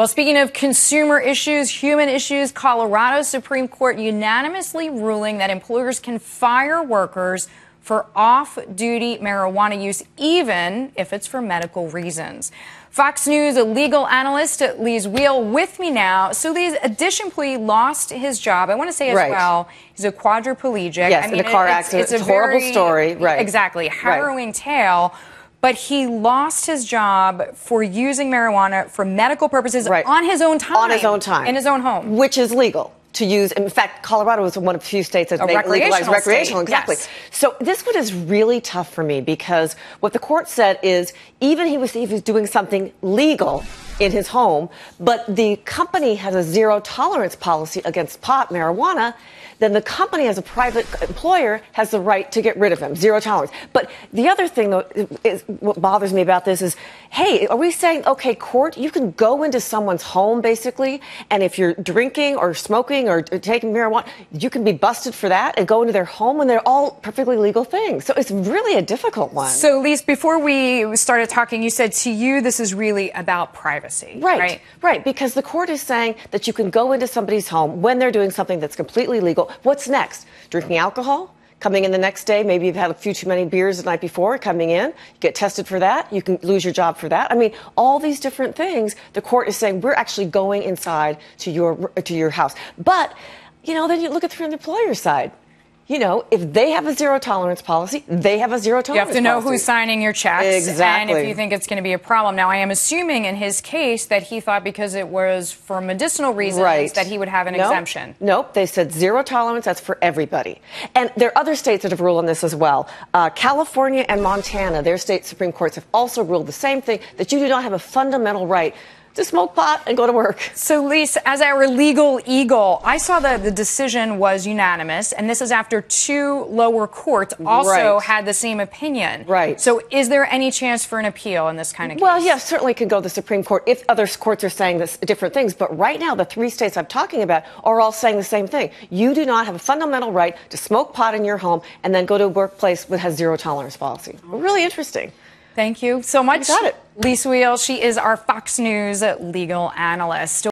Well, speaking of consumer issues, human issues, Colorado's Supreme Court unanimously ruling that employers can fire workers for off-duty marijuana use, even if it's for medical reasons. Fox News legal analyst Lis Wiehl with me now. So Lis, a Dish employee lost his job. I want to say as well, he's a quadriplegic. Yes, in a car accident. It's a horrible story. Right. Exactly. Harrowing tale. But he lost his job for using marijuana for medical purposes on his own time. On his own time. In his own home. Which is legal to use. In fact, Colorado is one of the few states that legalized recreational. Exactly. Yes. So this one is really tough for me because what the court said is even he was doing something legal in his home, but the company has a zero tolerance policy against pot, marijuana, then the company as a private employer has the right to get rid of him. Zero tolerance. But the other thing, though, is what bothers me about this is, hey, are we saying, okay, court, you can go into someone's home, basically, and if you're drinking or smoking or taking marijuana, you can be busted for that and go into their home when they're all perfectly legal things. So it's really a difficult one. So, Lis, before we started talking, you said to you this is really about privacy. Right, because the court is saying that you can go into somebody's home when they're doing something that's completely legal. What's next? Drinking alcohol? Coming in the next day, maybe you've had a few too many beers the night before, coming in, you get tested for that, you can lose your job for that. I mean, all these different things, the court is saying we're actually going inside to your house. But, you know, then you look at the employer side. You know, if they have a zero tolerance policy, they have a zero tolerance policy. You have to know who's signing your checks. Exactly. And if you think it's going to be a problem. Now, I am assuming in his case that he thought because it was for medicinal reasons that he would have an exemption. Nope. They said zero tolerance. That's for everybody. And there are other states that have ruled on this as well. California and Montana, their state Supreme Courts have also ruled the same thing, that you do not have a fundamental right to smoke pot and go to work. So, Lis, as our legal eagle, I saw that the decision was unanimous, and this is after two lower courts also had the same opinion. Right. So is there any chance for an appeal in this kind of case? Well, yes, certainly could go to the Supreme Court if other courts are saying this, different things. But right now, the three states I'm talking about are all saying the same thing. You do not have a fundamental right to smoke pot in your home and then go to a workplace that has zero tolerance policy. Really interesting. Thank you so much. You got it. Lis Wiehl, she is our Fox News legal analyst.